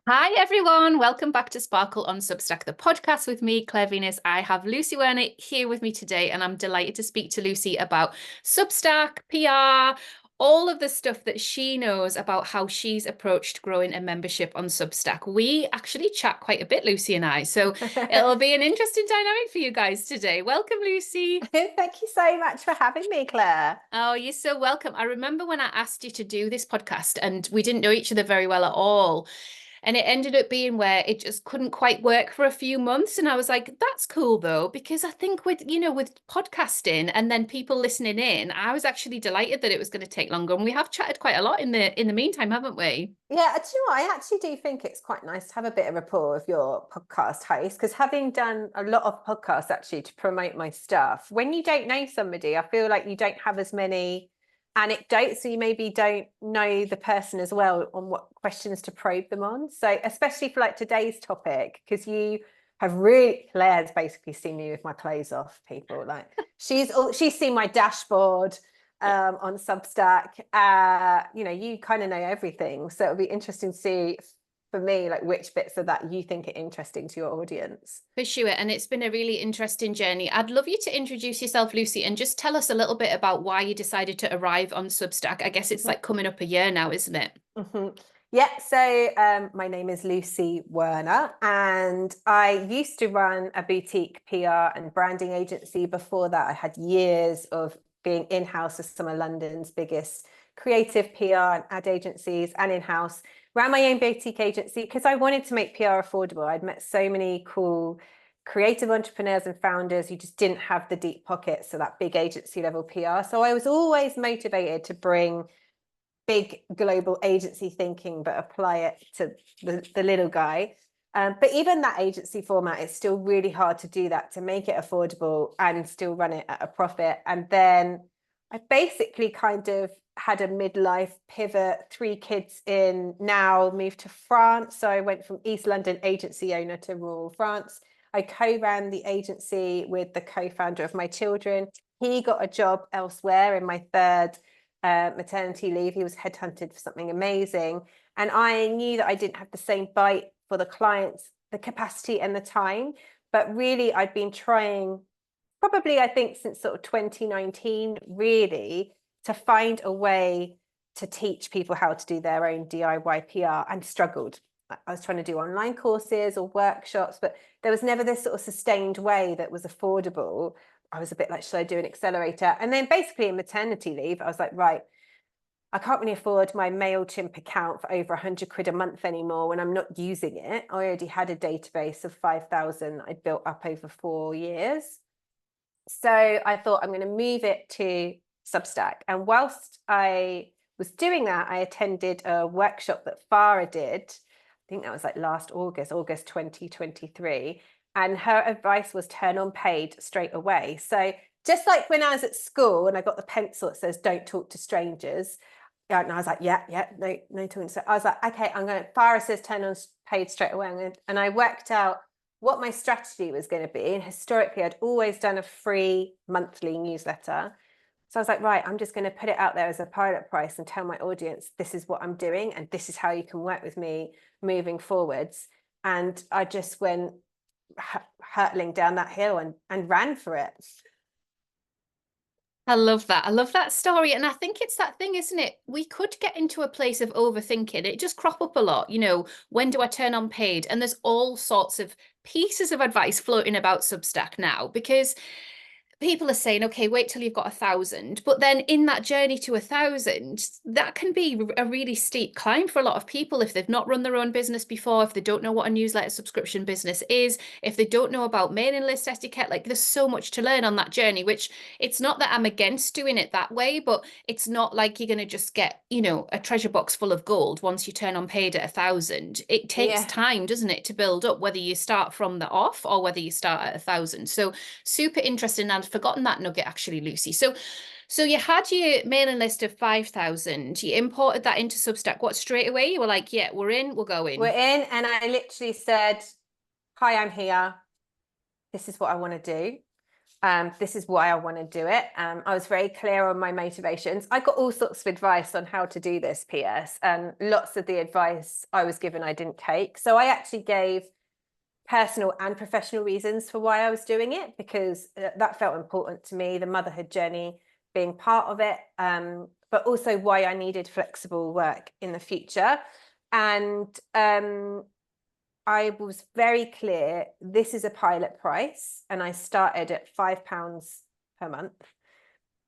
Hi everyone, welcome back to Sparkle on Substack, the podcast with me, Claire Venus. I have Lucy Werner here with me today, and I'm delighted to speak to Lucy about Substack, PR, all of the stuff that she knows about how she's approached growing a membership on Substack. We actually chat quite a bit, Lucy and I, so it'll be an interesting dynamic for you guys today. Welcome, Lucy. Thank you so much for having me, Claire. Oh, you're so welcome. I remember when I asked you to do this podcast, and we didn't know each other very well at all. And it ended up being where it just couldn't quite work for a few months. And I was like, that's cool though, because I think with podcasting and then people listening in, I was actually delighted that it was going to take longer. And we have chatted quite a lot in the meantime, haven't we? Yeah, do you know what? I actually do think it's quite nice to have a bit of rapport with your podcast host, because having done a lot of podcasts actually to promote my stuff, when you don't know somebody, I feel like you don't have as many anecdotes, so you maybe don't know the person as well on what questions to probe them on. So especially for like today's topic, because you have really, Claire's basically seen me with my clothes off, people. Like she's seen my dashboard on Substack. You kind of know everything. So it'll be interesting to see for me, like which bits of that you think are interesting to your audience. For sure. And it's been a really interesting journey. I'd love you to introduce yourself, Lucy, and just tell us a little bit about why you decided to arrive on Substack. I guess it's like coming up a year now, isn't it? Mm-hmm. Yeah, so my name is Lucy Werner, and I used to run a boutique PR and branding agency. Before that, I had years of being in-house with some of London's biggest creative PR and ad agencies, and in-house ran my own boutique agency because I wanted to make PR affordable. I'd met so many cool creative entrepreneurs and founders who just didn't have the deep pockets of that big agency level PR. So I was always motivated to bring big global agency thinking, but apply it to the little guy. But even that agency format, it's still really hard to do that, to make it affordable and still run it at a profit. And then I basically kind of had a midlife pivot, 3 kids in, now moved to France. So I went from East London agency owner to rural France. I co-ran the agency with the co-founder of my children. He got a job elsewhere in my third maternity leave. He was headhunted for something amazing. And I knew that I didn't have the same bite for the clients, the capacity and the time. But really, I'd been trying probably, I think, since sort of 2019, really, to find a way to teach people how to do their own DIY PR, and struggled. I was trying to do online courses or workshops, but there was never this sort of sustained way that was affordable. I was a bit like, should I do an accelerator? And then basically in maternity leave, I was like, right, I can't really afford my MailChimp account for over 100 quid a month anymore when I'm not using it. I already had a database of 5,000 I'd built up over 4 years. So I thought I'm going to move it to Substack. And whilst I was doing that, I attended a workshop that Farah did. I think that was like last August 2023. And her advice was turn on paid straight away. So just like when I was at school and I got the pencil that says don't talk to strangers, and I was like, yeah, no talking. So I was like, okay, Farah says turn on paid straight away. And I worked out what my strategy was going to be. And historically, I'd always done a free monthly newsletter. So I was like, right, I'm just going to put it out there as a pilot price and tell my audience, this is what I'm doing. And this is how you can work with me moving forwards. And I just went hurtling down that hill and ran for it. I love that. I love that story. And I think it's that thing, isn't it? We could get into a place of overthinking. It just crop up a lot. When do I turn on paid? And there's all sorts of pieces of advice floating about Substack now because people are saying, okay, wait till you've got 1,000. But then in that journey to 1,000, that can be a really steep climb for a lot of people if they've not run their own business before, if they don't know what a newsletter subscription business is, if they don't know about mailing list etiquette. Like there's so much to learn on that journey, which it's not that I'm against doing it that way, but it's not like you're going to just get, a treasure box full of gold once you turn on paid at 1,000. It takes Yeah. time, doesn't it, to build up, whether you start from the off or whether you start at 1,000. So super interesting. And I'd forgotten that nugget actually, Lucy. So you had your mailing list of 5,000. You imported that into Substack. What, straight away? You were like, yeah, we're in, we're We're going. in, and I literally said, hi, I'm here. This is what I want to do. This is why I want to do it. I was very clear on my motivations. I got all sorts of advice on how to do this, PS, and lots of the advice I was given I didn't take. So I actually gave personal and professional reasons for why I was doing it, because that felt important to me, the motherhood journey being part of it, but also why I needed flexible work in the future. And I was very clear, this is a pilot price, and I started at £5 per month.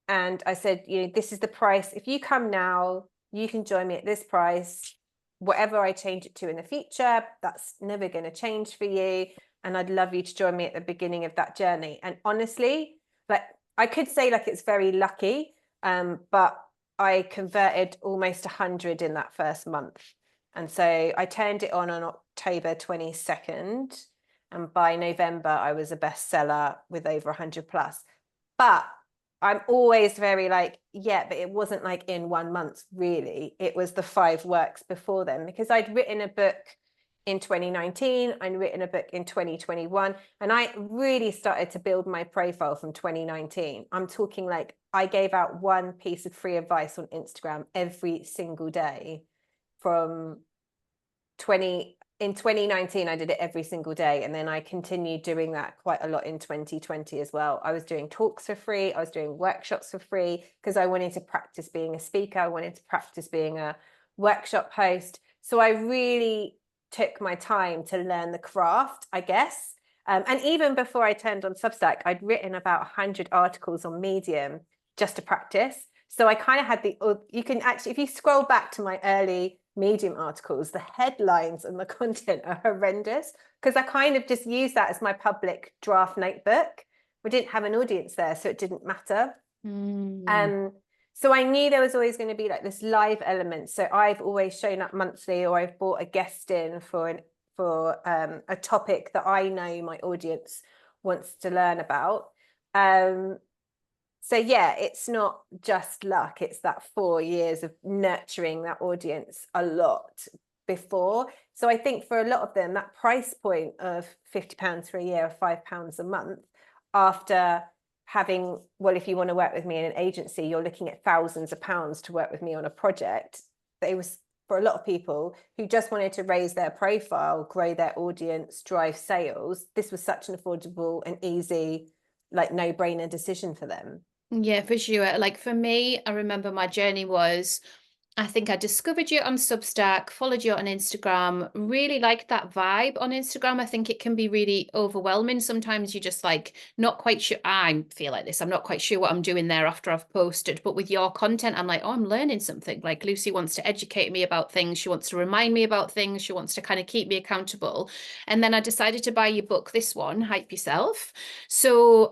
And I said, this is the price. If you come now, you can join me at this price. Whatever I change it to in the future, that's never going to change for you. And I'd love you to join me at the beginning of that journey. And honestly, like, I could say like it's very lucky, but I converted almost 100 in that first month. And so I turned it on October 22nd. And by November, I was a bestseller with over 100 plus. But I'm always very like, yeah, but it wasn't like in 1 month, really. It was the 5 works before then, because I'd written a book in 2019, I'd written a book in 2021, and I really started to build my profile from 2019. I'm talking like I gave out one piece of free advice on Instagram every single day from in 2019, I did it every single day. And then I continued doing that quite a lot in 2020 as well. I was doing talks for free. I was doing workshops for free because I wanted to practice being a speaker. I wanted to practice being a workshop host. So I really took my time to learn the craft, I guess. And even before I turned on Substack, I'd written about 100 articles on Medium just to practice. So I kind of had you can actually, if you scroll back to my early Medium articles, the headlines and the content are horrendous, because I kind of just used that as my public draft notebook. We didn't have an audience there, so it didn't matter. So I knew there was always going to be like this live element. So I've always shown up monthly, or I've brought a guest in for a topic that I know my audience wants to learn about. So yeah, it's not just luck. It's that 4 years of nurturing that audience a lot before. So I think for a lot of them, that price point of £50 for a year or £5 a month, after having, well, if you want to work with me in an agency, you're looking at thousands of pounds to work with me on a project. It was for a lot of people who just wanted to raise their profile, grow their audience, drive sales. This was such an affordable and easy, like no-brainer decision for them. Yeah, for sure. Like for me, I remember my journey was, I think I discovered you on Substack, followed you on Instagram, really liked that vibe on Instagram. I think it can be really overwhelming. Sometimes you're just like not quite sure. I feel like this. I'm not quite sure what I'm doing there after I've posted. But with your content, I'm like, oh, I'm learning something. Like Lucy wants to educate me about things. She wants to remind me about things. She wants to kind of keep me accountable. And then I decided to buy your book, this one, Hype Yourself. So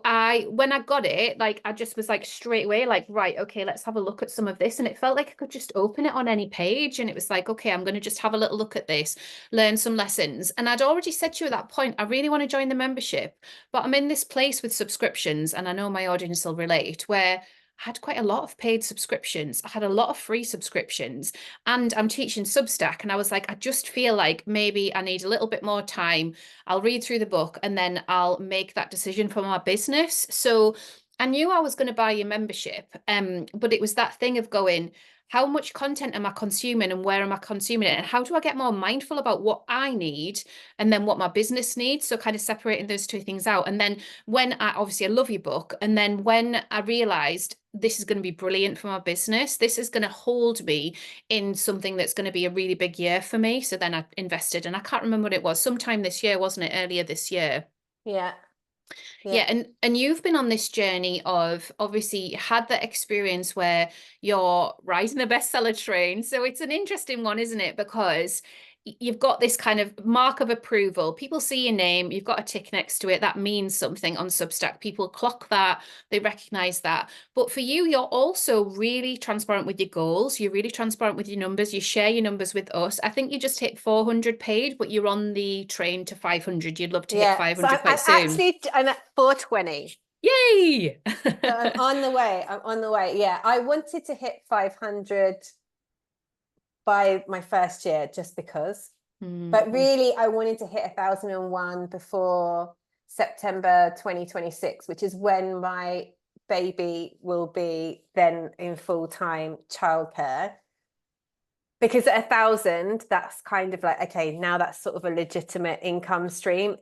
when I got it, like I just was like straight away, like, right, okay, let's have a look at some of this. And it felt like I could just open it on any page, and it was like, okay, I'm going to just have a little look at this, learn some lessons. And I'd already said to you at that point, I really want to join the membership, but I'm in this place with subscriptions, and I know my audience will relate, where I had quite a lot of paid subscriptions. I had a lot of free subscriptions, and I'm teaching Substack. And I was like, I just feel like maybe I need a little bit more time. I'll read through the book and then I'll make that decision for my business. So I knew I was going to buy your membership, but it was that thing of going, how much content am I consuming and where am I consuming it? And how do I get more mindful about what I need and then what my business needs? So kind of separating those two things out. And then I love your book. And then when I realized this is going to be brilliant for my business, this is going to hold me in something that's going to be a really big year for me. So then I invested, and I can't remember what it was, sometime this year, wasn't it? Earlier this year. Yeah. Yeah, and you've been on this journey of obviously had that experience where you're riding the bestseller train. So it's an interesting one, isn't it? Because you've got this kind of mark of approval. People see your name, you've got a tick next to it. That means something on Substack. People clock that, they recognize that. But for you, you're also really transparent with your goals. You're really transparent with your numbers. You share your numbers with us. I think you just hit 400 paid, but you're on the train to 500. You'd love to hit 500 quite soon. I'm at 420. Yay! So I'm on the way. I'm on the way. Yeah, I wanted to hit 500 by my first year just because. But really, I wanted to hit 1001 before September 2026, which is when my baby will be then in full-time childcare. Because at 1,000, that's kind of like, okay, now that's sort of a legitimate income stream.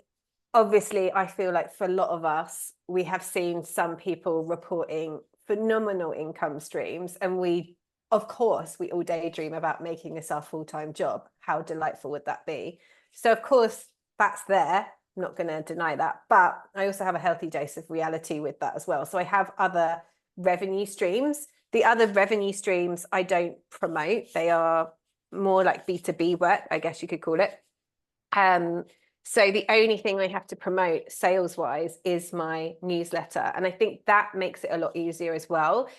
Obviously, I feel like for a lot of us, we have seen some people reporting phenomenal income streams, and we, of course, we all daydream about making this our full-time job. How delightful would that be? So of course, that's there. I'm not going to deny that, but I also have a healthy dose of reality with that as well. So I have other revenue streams. The other revenue streams I don't promote. They are more like B2B work, I guess you could call it. So the only thing I have to promote sales wise is my newsletter. And I think that makes it a lot easier as well.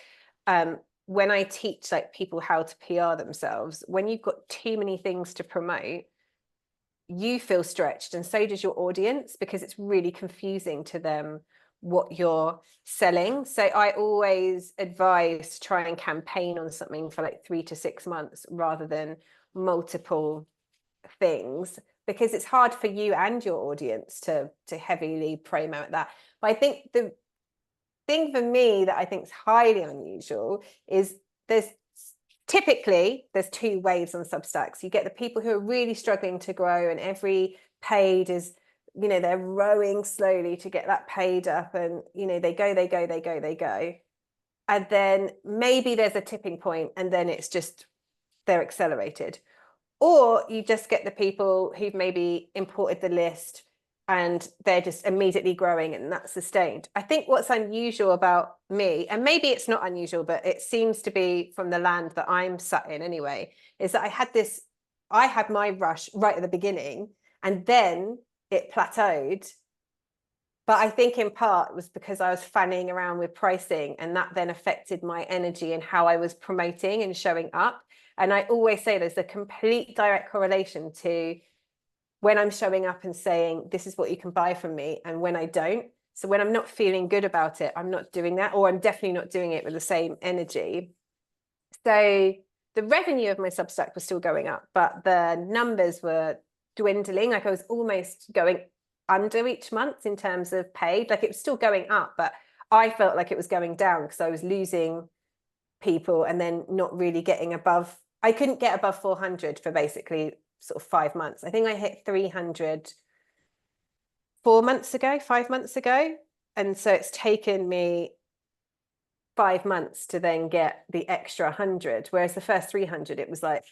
When I teach like people how to PR themselves, when you've got too many things to promote, you feel stretched, and so does your audience, because it's really confusing to them what you're selling. So I always advise to try and campaign on something for like 3 to 6 months rather than multiple things, because it's hard for you and your audience to heavily promote that. But I think the thing for me that I think is highly unusual is typically there's 2 waves on Substacks. You get the people who are really struggling to grow, and every paid is, you know, they're rowing slowly to get that paid up, and, you know, they go. And then maybe there's a tipping point, and then it's just, they're accelerated. Or you just get the people who've maybe imported the list and they're just immediately growing, and that's sustained. I think what's unusual about me, and maybe it's not unusual, but it seems to be from the land that I'm sat in anyway, is that I had my rush right at the beginning, and then it plateaued. But I think in part it was because I was fanning around with pricing, and that then affected my energy and how I was promoting and showing up. And I always say there's a complete direct correlation to when I'm showing up and saying, this is what you can buy from me, and when I don't. So when I'm not feeling good about it, I'm not doing that, or I'm definitely not doing it with the same energy. So the revenue of my Substack was still going up, but the numbers were dwindling. Like I was almost going under each month in terms of paid. Like it was still going up, but I felt like it was going down because I was losing people and then not really getting above. I couldn't get above 400 for basically sort of 5 months. I think I hit 300 5 months ago. And so it's taken me 5 months to then get the extra 100, whereas the first 300, it was like,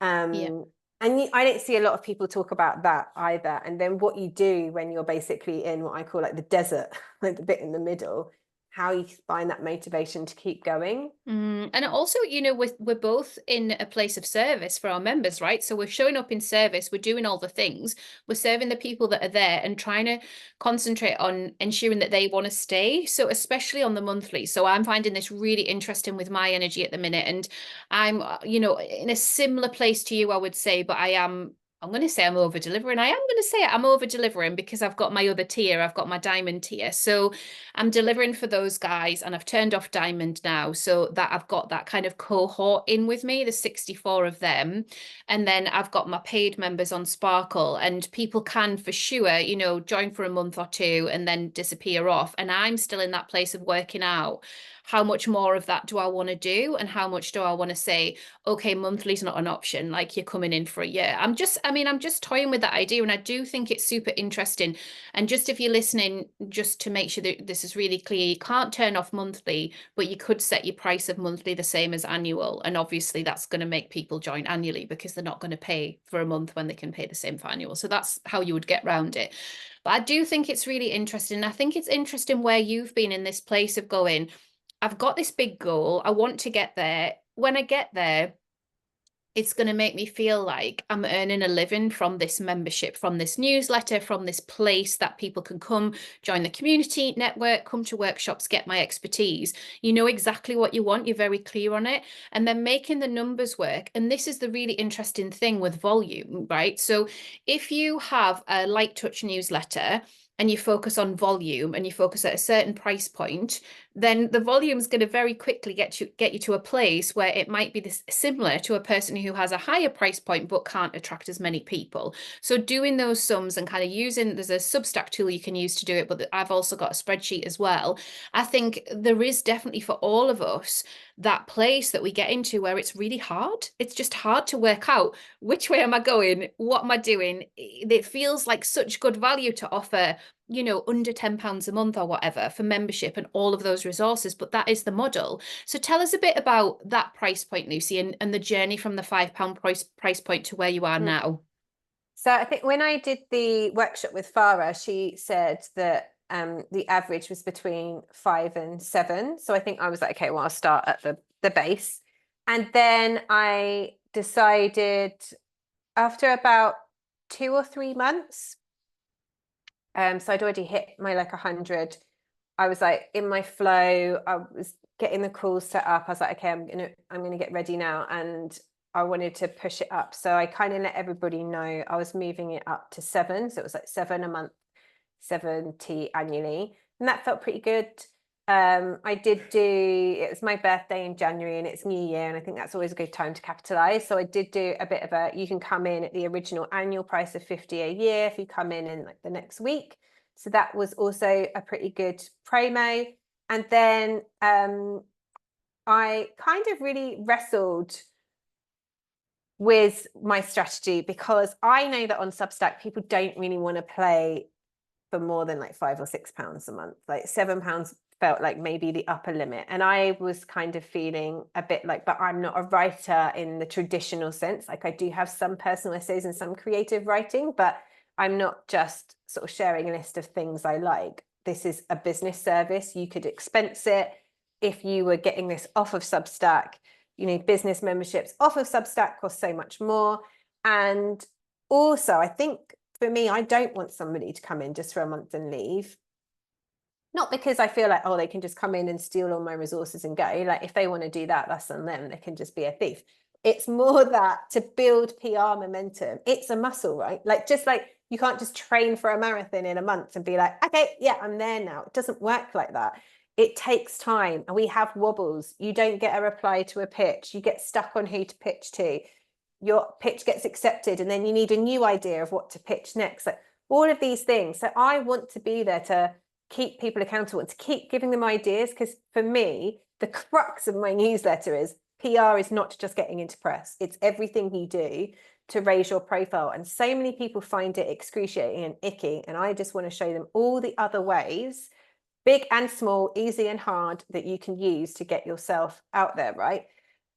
Yeah. and I don't see a lot of people talk about that either. And then what you do when you're basically in what I call like the desert, like the bit in the middle, how you find that motivation to keep going. And also, you know, we're both in a place of service for our members, right? So we're showing up in service, we're doing all the things, we're serving the people that are there and trying to concentrate on ensuring that they want to stay. So especially on the monthly. So I'm finding this really interesting with my energy at the minute. And I'm, you know, in a similar place to you, I would say, but I'm going to say I'm over delivering. I am going to say I'm over delivering because I've got my other tier. I've got my diamond tier. So I'm delivering for those guys, and I've turned off diamond now so that I've got that kind of cohort in with me, the 64 of them. And then I've got my paid members on Sparkle, and people can for sure, you know, join for a month or 2 and then disappear off. And I'm still in that place of working out how much more of that do I want to do, and how much do I want to say, okay, monthly's not an option, like you're coming in for a year. I'm just toying with that idea, and I do think it's super interesting. And just if you're listening, just to make sure that this is really clear, you can't turn off monthly, but you could set your price of monthly the same as annual. And obviously that's going to make people join annually because they're not going to pay for a month when they can pay the same for annual. So that's how you would get around it. But I do think it's really interesting. I think it's interesting where you've been in this place of going, I've got this big goal, I want to get there. When I get there, it's going to make me feel like I'm earning a living from this membership, from this newsletter, from this place that people can come, join the community network, come to workshops, get my expertise. You know exactly what you want. You're very clear on it. And then making the numbers work. And this is the really interesting thing with volume, right? So if you have a light touch newsletter and you focus on volume and you focus at a certain price point, then the volume is going to very quickly get you to a place where it might be this similar to a person who has a higher price point but can't attract as many people. So doing those sums and kind of using, there's a Substack tool you can use to do it, but I've also got a spreadsheet as well. I think there is definitely for all of us that place that we get into where it's really hard. It's just hard to work out which way am I going? What am I doing? It feels like such good value to offer, under £10 a month or whatever for membership and all of those resources, but that is the model. So tell us a bit about that price point, Lucy, and the journey from the £5 price point to where you are now. So I think when I did the workshop with Farah, she said that the average was between 5 and 7. So I think I was like, okay, well, I'll start at the base. And then I decided after about 2 or 3 months, so I'd already hit my 100. I was like in my flow. I was getting the calls set up. I was like, okay, I'm gonna get ready now, and I wanted to push it up. So I kind of let everybody know I was moving it up to 7. So it was like 7 a month, 70 annually, and that felt pretty good. I did it was my birthday in January and it's New Year, and I think that's always a good time to capitalize. So I did do a bit of you can come in at the original annual price of 50 a year if you come in the next week. So that was also a pretty good promo. And then I kind of really wrestled with my strategy, because I know that on Substack people don't really want to play for more than £5 or £6 a month. £7 felt like maybe the upper limit, and I was kind of feeling a bit like, but I'm not a writer in the traditional sense. I do have some personal essays and some creative writing, but I'm not just sort of sharing a list of things I like. This is a business service. You could expense it if you were getting this off of Substack. Business memberships off of Substack cost so much more. And also, I think for me, I don't want somebody to come in just for a month and leave. Not because I feel like, oh, they can just come in and steal all my resources and go. If they want to do that, that's on them. They can just be a thief. It's more that to build PR momentum, it's a muscle, right? Just like you can't just train for a marathon in a month and be like, okay, yeah, I'm there now. It doesn't work like that. It takes time, and we have wobbles. You don't get a reply to a pitch. You get stuck on who to pitch to. Your pitch gets accepted, and then you need a new idea of what to pitch next. All of these things. So I want to be there to keep people accountable and to keep giving them ideas, because for me, the crux of my newsletter is PR is not just getting into press. It's everything you do to raise your profile. And so many people find it excruciating and icky. And I just want to show them all the other ways, big and small, easy and hard, that you can use to get yourself out there, right?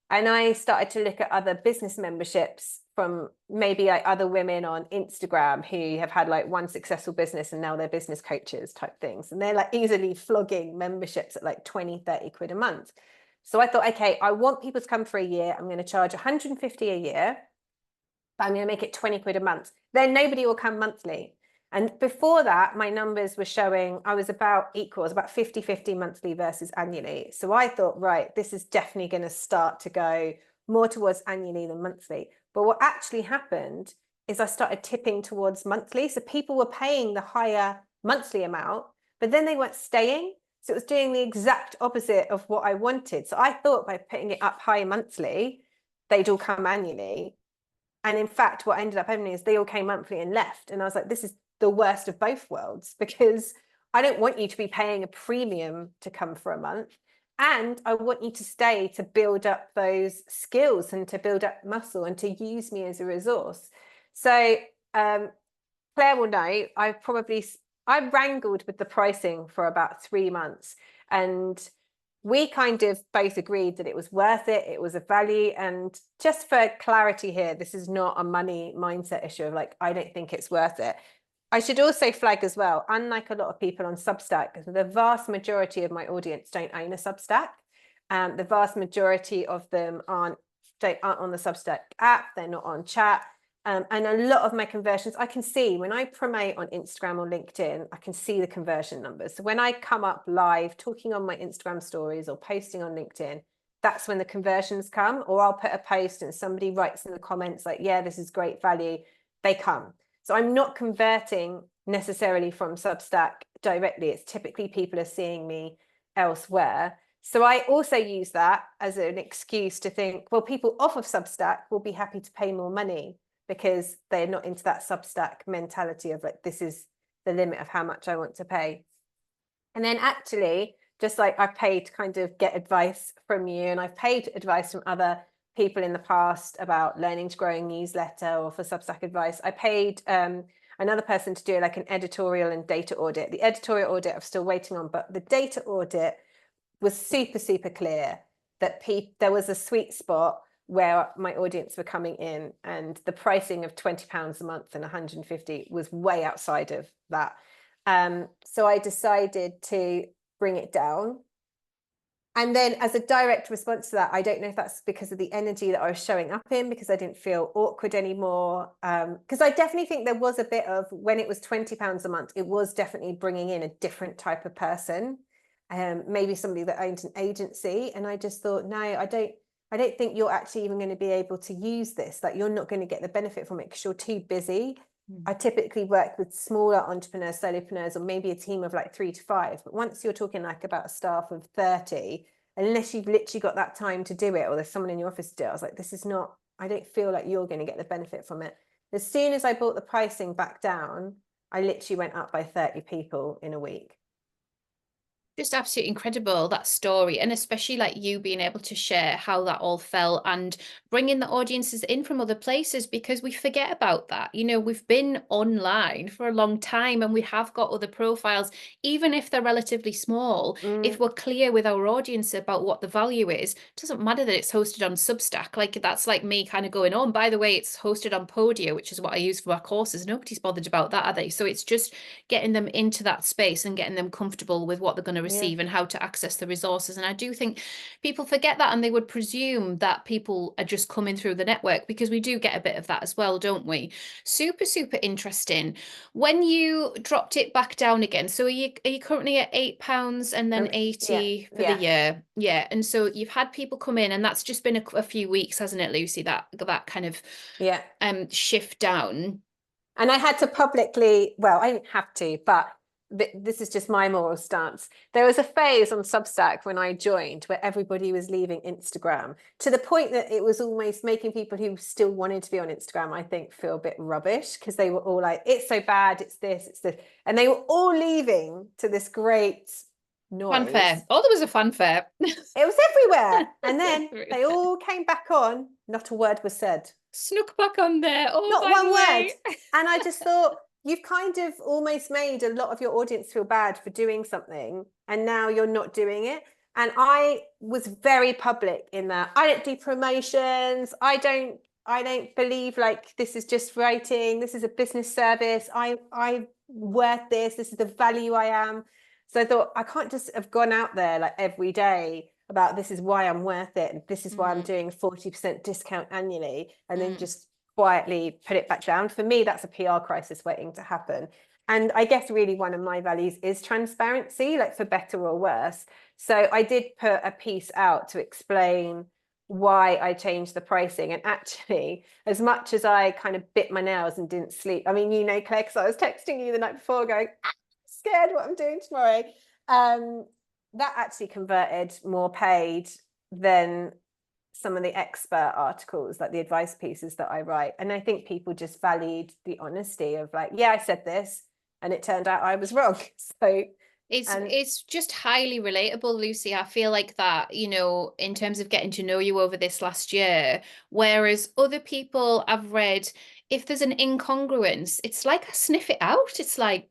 And I started to look at other business memberships from maybe other women on Instagram who have had one successful business and now they're business coaches type things. And they're easily flogging memberships at 20, 30 quid a month. So I thought, okay, I want people to come for a year. I'm going to charge 150 a year, but I'm going to make it 20 quid a month. Then nobody will come monthly. And before that, my numbers were showing I was about 50-50 monthly versus annually. So I thought, right, this is definitely going to start to go more towards annually than monthly. But what actually happened is I started tipping towards monthly. So people were paying the higher monthly amount, but then they weren't staying. So it was doing the exact opposite of what I wanted. So I thought by putting it up high monthly, they'd all come annually. And in fact, what ended up happening is they all came monthly and left. And I was like, this is the worst of both worlds, because I don't want you to be paying a premium to come for a month. And I want you to stay to build up those skills and to build up muscle and to use me as a resource. So Claire will know, I wrangled with the pricing for about 3 months, and we kind of both agreed that it was worth it. It was a value. And just for clarity here, this is not a money mindset issue of I don't think it's worth it. I should also flag as well, unlike a lot of people on Substack, the vast majority of my audience don't own a Substack. The vast majority of them aren't on the Substack app. They're not on chat. And a lot of my conversions, I can see when I promote on Instagram or LinkedIn, I can see the conversion numbers. So when I come up live talking on my Instagram stories or posting on LinkedIn, that's when the conversions come. Or I'll put a post and somebody writes in the comments yeah, this is great value. They come. So I'm not converting necessarily from Substack directly. It's typically people are seeing me elsewhere. So I also use that as an excuse to think, well, people off of Substack will be happy to pay more money because they're not into that Substack mentality of like, this is the limit of how much I want to pay. And then actually, just like I paid to kind of get advice from you, and I've paid advice from other people in the past about learning to grow a newsletter or for Substack advice, I paid another person to do like an editorial and data audit. The editorial audit I'm still waiting on, but the data audit was super, super clear that there was a sweet spot where my audience were coming in, and the pricing of £20 a month and 150 was way outside of that. So I decided to bring it down. And then as a direct response to that, I don't know if that's because of the energy that I was showing up in, because I didn't feel awkward anymore. Because I definitely think there was a bit of, when it was £20 a month, it was definitely bringing in a different type of person. Maybe somebody that owned an agency. And I just thought, no, I don't think you're actually even going to be able to use this. Like, you're not going to get the benefit from it because you're too busy. I typically work with smaller entrepreneurs, solopreneurs, or maybe a team of like 3 to 5. But once you're talking like about a staff of 30, unless you've literally got that time to do it, or there's someone in your office to do it, I was like, this is not, I don't feel like you're going to get the benefit from it. As soon as I brought the pricing back down, I literally went up by 30 people in a week. Just absolutely incredible, that story, and especially like you being able to share how that all felt and bringing the audiences in from other places, because we forget about that. You know, we've been online for a long time and we have got other profiles, even if they're relatively small. If we're clear with our audience about what the value is, it doesn't matter that it's hosted on Substack. Like, that's like me kind of going on, by the way, it's hosted on Podio, which is what I use for our courses. Nobody's bothered about that, are they? So it's just getting them into that space and getting them comfortable with what they're going to receive and how to access the resources. And I do think people forget that, and they would presume that people are just coming through the network, because we do get a bit of that as well, don't we? Super, super interesting. When you dropped it back down again, so are you currently at £8 and then 80 for the year? Yeah. And so you've had people come in, and that's just been a few weeks, hasn't it, Lucy, that kind of shift down? And I had to publicly, well, I didn't have to, but this is just my moral stance. There was a phase on Substack when I joined where everybody was leaving Instagram, to the point that it was almost making people who still wanted to be on Instagram, I think, feel a bit rubbish, because they were all like, it's so bad, it's this, it's this. And they were all leaving to this great noise. Fanfare. Oh, there was a fanfare. It was everywhere. And then they all came back on. Not a word was said. Snuck back on there. Oh, not one word. And I just thought, you've kind of almost made a lot of your audience feel bad for doing something, and now you're not doing it. And I was very public in that. I don't do promotions. I don't believe like this is just writing. This is a business service. I'm worth this. This is the value I am. So I thought, I can't just have gone out there like every day about this is why I'm worth it, and this is why I'm doing a 40% discount annually, and then just quietly put it back down. For me, that's a PR crisis waiting to happen. And I guess really one of my values is transparency, like for better or worse. So I did put a piece out to explain why I changed the pricing. And actually, as much as I kind of bit my nails and didn't sleep, I mean, you know, Claire, because I was texting you the night before going, I'm scared what I'm doing tomorrow. That actually converted more paid than some of the expert articles, like the advice pieces that I write. And I think people just valued the honesty of like, yeah, I said this and it turned out I was wrong. So it's just highly relatable, Lucy. I feel like that, you know, in terms of getting to know you over this last year, whereas other people I've read, if there's an incongruence, it's like I sniff it out. It's like,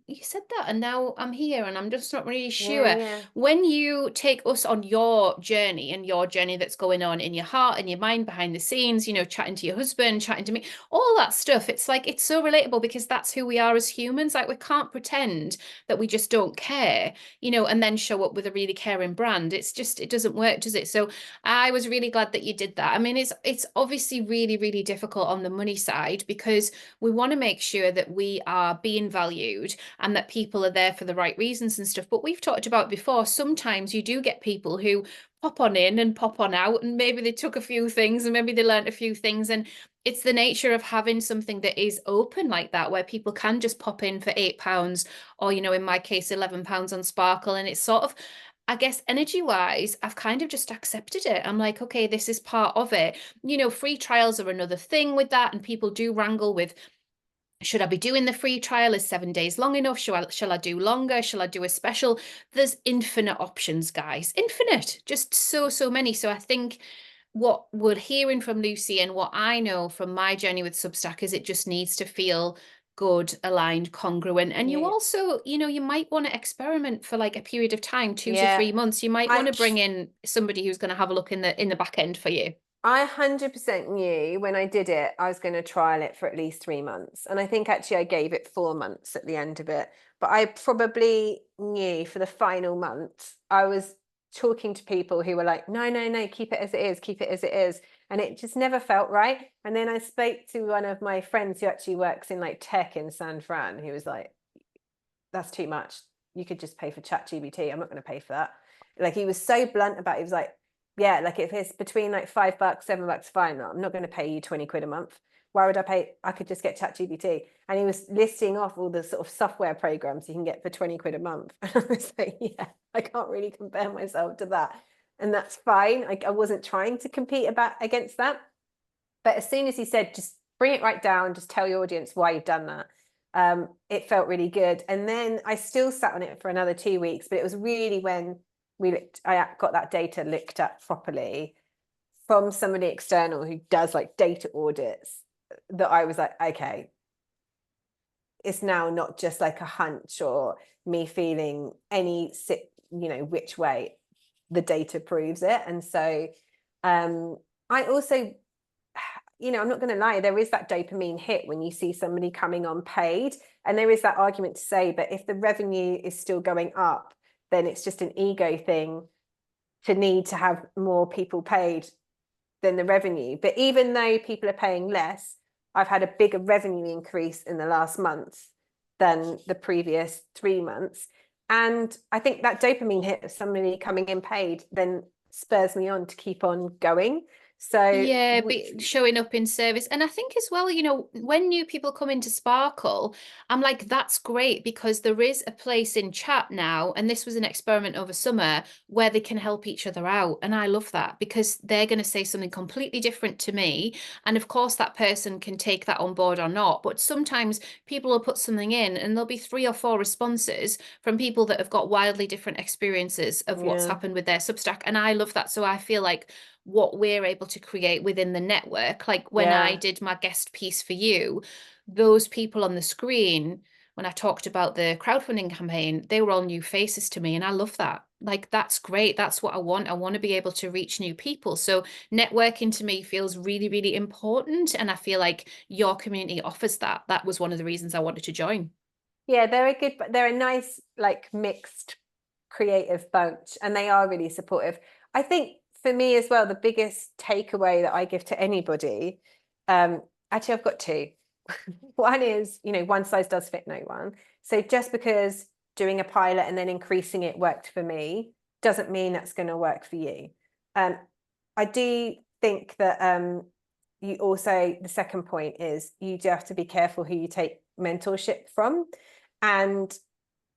you said that, and now I'm here, and I'm just not really sure. Yeah. When you take us on your journey, and your journey that's going on in your heart and your mind behind the scenes, you know, chatting to your husband, chatting to me, all that stuff, it's like, it's so relatable, because that's who we are as humans. Like, we can't pretend that we just don't care, you know, and then show up with a really caring brand. It's just, it doesn't work, does it? So I was really glad that you did that. I mean, it's obviously really, really difficult on the money side, because we want to make sure that we are being valued and that people are there for the right reasons and stuff. But we've talked about before, sometimes you do get people who pop on in and pop on out, and maybe they took a few things and maybe they learned a few things. And it's the nature of having something that is open like that, where people can just pop in for £8, or, you know, in my case, £11 on Sparkle. And it's sort of, I guess energy wise, I've kind of just accepted it. I'm like, okay, this is part of it. You know, free trials are another thing with that. And people do wrangle with, should I be doing the free trial? Is 7 days long enough? Shall I do longer? Shall I do a special? There's infinite options, guys. Infinite. Just so many. So I think what we're hearing from Lucy and what I know from my journey with Substack is it just needs to feel good, aligned, congruent. And you Yeah. also, you know, you might want to experiment for like a period of time, 2 to 3 months. You might want I to bring in somebody who's going to have a look in the back end for you. I 100% knew when I did it, I was going to trial it for at least 3 months. And I think actually I gave it 4 months at the end of it. But I probably knew for the final month, I was talking to people who were like, no, no, no, keep it as it is, keep it as it is. And it just never felt right. And then I spoke to one of my friends who actually works in like tech in San Fran, who was like, that's too much. You could just pay for ChatGPT. I'm not going to pay for that. Like he was so blunt about it. He was like, yeah, like if it's between like $5, $7, fine. I'm not going to pay you 20 quid a month. Why would I pay? I could just get ChatGPT. And he was listing off all the sort of software programs you can get for 20 quid a month. And I was like, yeah, I can't really compare myself to that. And that's fine. I wasn't trying to compete against that. But as soon as he said, just bring it right down, just tell your audience why you've done that. It felt really good. And then I still sat on it for another 2 weeks, but it was really when I got that data looked at properly from somebody external who does like data audits that I was like, okay, it's now not just like a hunch or me feeling which way. The data proves it. And so I also, I'm not going to lie, there is that dopamine hit when you see somebody coming on paid. And there is that argument to say, but if the revenue is still going up, then it's just an ego thing to need to have more people paid than the revenue. But even though people are paying less, I've had a bigger revenue increase in the last month than the previous 3 months. And I think that dopamine hit of somebody coming in paid then spurs me on to keep on going. So Yeah, showing up in service. And I think as well, you know, when new people come into Sparkle, I'm like, that's great because there is a place in chat now, and this was an experiment over summer where they can help each other out. And I love that because they're going to say something completely different to me. And of course, that person can take that on board or not. But sometimes people will put something in and there'll be 3 or 4 responses from people that have got wildly different experiences of what's happened with their Substack. And I love that. So I feel like what we're able to create within the network. Like when I did my guest piece for you, those people on the screen, when I talked about the crowdfunding campaign, they were all new faces to me. And I love that. Like, that's great. That's what I want. I want to be able to reach new people. So networking to me feels really, really important. And I feel like your community offers that. That was one of the reasons I wanted to join. Yeah, they're a nice, like mixed creative bunch, and they are really supportive. I think for me as well, the biggest takeaway that I give to anybody, actually I've got two. One is, one size does fit no one. So just because doing a pilot and then increasing it worked for me doesn't mean that's going to work for you. I do think that you also, the second point is you do have to be careful who you take mentorship from. And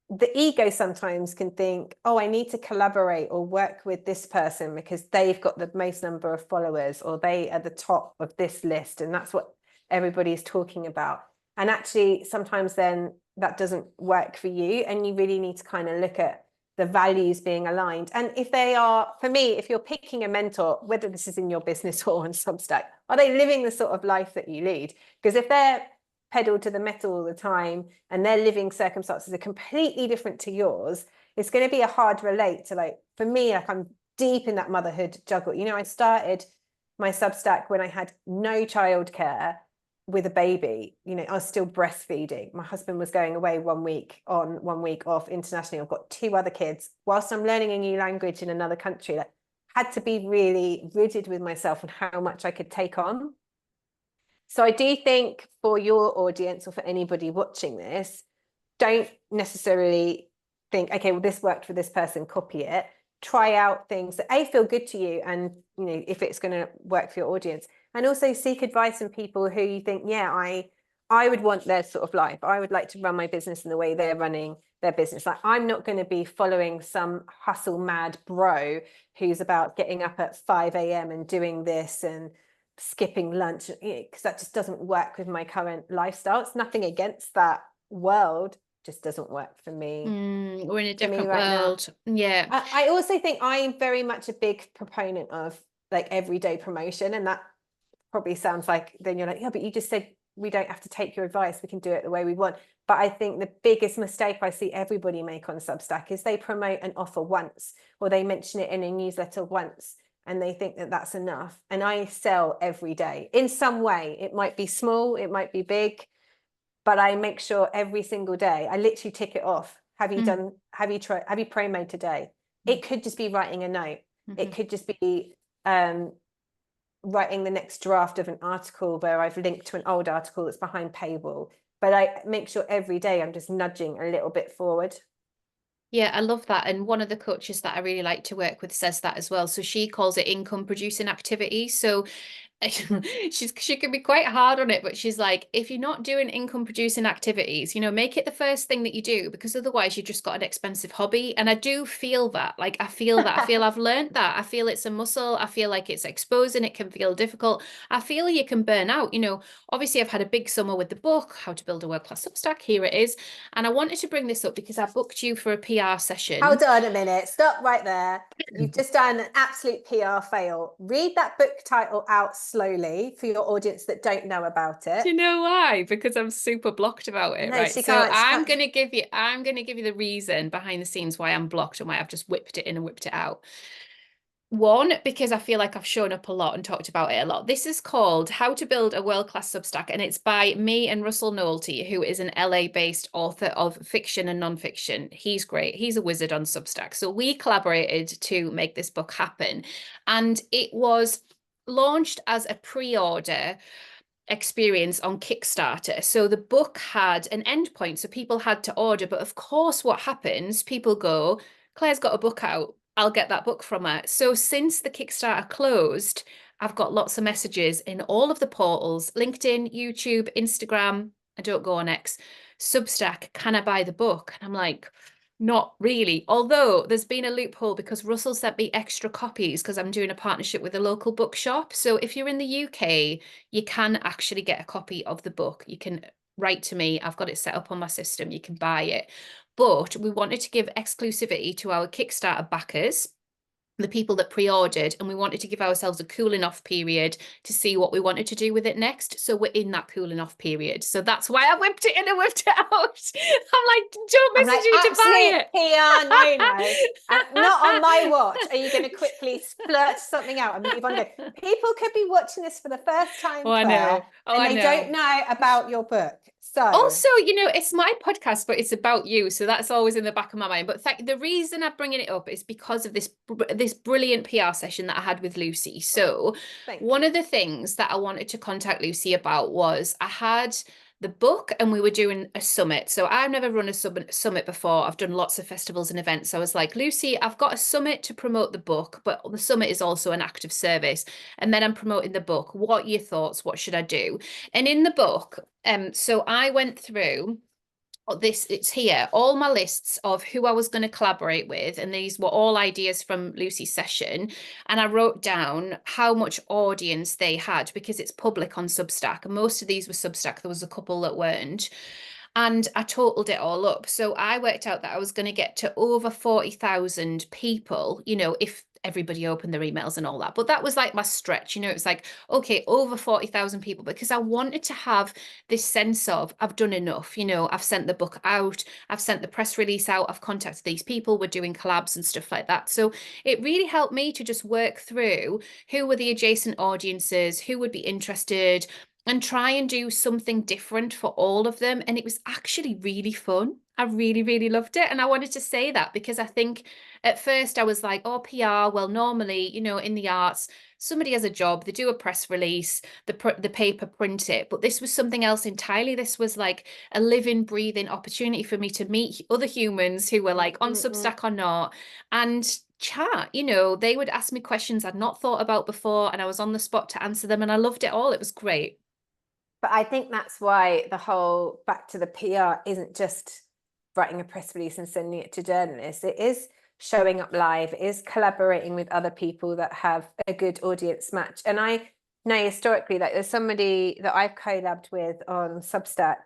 the ego sometimes can think, oh, I need to collaborate or work with this person because they've got the most number of followers or they are the top of this list. And that's what everybody's talking about. And actually, sometimes then that doesn't work for you. And you really need to kind of look at the values being aligned. And if they are, for me, if you're picking a mentor, whether this is in your business or on Substack, are they living the sort of life that you lead? Because if they're pedal to the metal all the time and their living circumstances are completely different to yours, it's going to be a hard relate to. Like for me, like I'm deep in that motherhood juggle. I started my Substack when I had no childcare with a baby. I was still breastfeeding. My husband was going away 1 week on, 1 week off internationally. I've got 2 other kids whilst I'm learning a new language in another country. Like, had to be really rigid with myself and how much I could take on. So I do think for your audience or for anybody watching this, don't necessarily think, okay, well, this worked for this person, copy it. Try out things that feel good to you, and if it's going to work for your audience. And also seek advice from people who you think, yeah, I would want their sort of life. I would like to run my business in the way they're running, their business. Like, I'm not going to be following some hustle mad bro who's about getting up at 5 a.m. and doing this and skipping lunch, because that just doesn't work with my current lifestyle. It's nothing against that world, just doesn't work for me. We're in a different Right world. now. Yeah. I also think I'm very much a big proponent of like everyday promotion, and that probably sounds like, then you're like, yeah, but you just said we don't have to take your advice, we can do it the way we want. But I think the biggest mistake I see everybody make on Substack is they promote an offer once, or they mention it in a newsletter once, and they think that that's enough. And I sell every day in some way. It might be small, it might be big, but I make sure every single day I literally tick it off. Have you promoted today? It could just be writing a note. It could just be writing the next draft of an article where I've linked to an old article that's behind paywall. But I make sure every day I'm just nudging a little bit forward. Yeah, I love that. And one of the coaches that I really like to work with says that as well. So she calls it income producing activity. So she can be quite hard on it, but she's like, if you're not doing income producing activities, make it the first thing that you do, because otherwise you just got an expensive hobby. And I do feel that, I feel I've learned that. I feel it's a muscle. I feel like it's exposing. It can feel difficult. I feel you can burn out. Obviously I've had a big summer with the book, How to Build a World-Class Substack. Here it is. And I wanted to bring this up because I booked you for a PR session. Hold on a minute. Stop right there. You've just done an absolute PR fail. Read that book title out slowly for your audience that don't know about it. Do you know why? Because I'm super blocked about it, No, right? she So can't. I'm gonna give you the reason behind the scenes why I'm blocked and why I've just whipped it in and whipped it out. One, because I feel like I've shown up a lot and talked about it a lot. This is called How to Build a World-Class Substack, and it's by me and Russell Nohelty, who is an LA-based author of fiction and non-fiction. He's great. He's a wizard on Substack. So we collaborated to make this book happen. And it was launched as a pre-order experience on Kickstarter. So the book had an endpoint, so people had to order. But of course, what happens, people go, Claire's got a book out, I'll get that book from her. So since the Kickstarter closed, I've got lots of messages in all of the portals, LinkedIn, YouTube, Instagram. I don't go on X, Substack, can I buy the book? And I'm like, not really. Although there's been a loophole because Russell sent me extra copies because I'm doing a partnership with a local bookshop. So if you're in the UK, you can actually get a copy of the book. You can write to me. I've got it set up on my system. You can buy it. But we wanted to give exclusivity to our Kickstarter backers, the people that pre-ordered, and we wanted to give ourselves a cooling off period to see what we wanted to do with it next. So we're in that cooling off period. So that's why I whipped it in and whipped it out. I'm like, don't message me to buy it. PR, no. Not on my watch. Are you going to quickly splurge something out and move on? People could be watching this for the first time, Claire, and they don't know about your book. So also, it's my podcast, but it's about you. So that's always in the back of my mind. But the reason I'm bringing it up is because of this brilliant PR session that I had with Lucy. So one of the things that I wanted to contact Lucy about was I had the book and we were doing a summit. So I've never run a summit before. I've done lots of festivals and events. So I was like, Lucy, I've got a summit to promote the book, but the summit is also an act of service. And then I'm promoting the book. What are your thoughts? What should I do? And in the book, so I went through it's here, all my lists of who I was going to collaborate with, and these were all ideas from Lucy's session, and I wrote down how much audience they had because it's public on Substack, and most of these were Substack. There was a couple that weren't, and I totaled it all up. So I worked out that I was going to get to over 40,000 people, if everybody opened their emails and all that. But that was like my stretch, it's like, okay, over 40,000 people, because I wanted to have this sense of I've done enough. I've sent the book out, I've sent the press release out, I've contacted these people, we're doing collabs and stuff like that. So it really helped me to just work through who were the adjacent audiences, who would be interested, and try and do something different for all of them. And it was actually really fun. I really, really loved it. And I wanted to say that because I think at first I was like, oh, PR, well, normally, in the arts, somebody has a job, they do a press release, the paper print it. But this was something else entirely. This was like a living, breathing opportunity for me to meet other humans who were like on Substack or not, and chat. They would ask me questions I'd not thought about before, and I was on the spot to answer them, and I loved it all. It was great. But I think that's why the whole back to the PR isn't just writing a press release and sending it to journalists. It is showing up live, it is collaborating with other people that have a good audience match. And I know historically, like there's somebody that I've collabed with on Substack,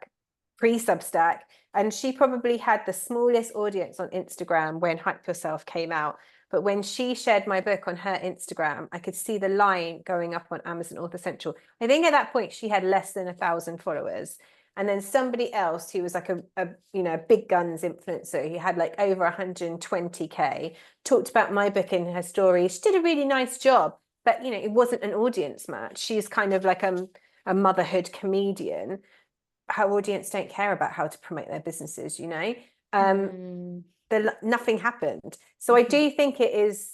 pre-Substack, and she probably had the smallest audience on Instagram when Hype Yourself came out. But when she shared my book on her Instagram, I could see the line going up on Amazon Author Central. I think at that point she had less than 1,000 followers. And then somebody else who was like a big guns influencer, he had like over 120K, talked about my book in her story. She did a really nice job, but it wasn't an audience match. She's kind of like a motherhood comedian. Her audience don't care about how to promote their businesses, nothing happened. So I do think it is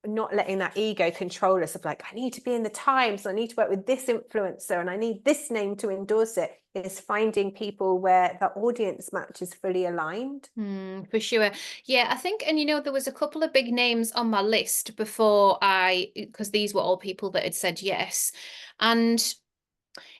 not letting that ego control us of like, I need to be in the Times, I need to work with this influencer, and I need this name to endorse it. Is finding people where the audience match is fully aligned. For sure. Yeah, I think, and there was a couple of big names on my list before because these were all people that had said yes. And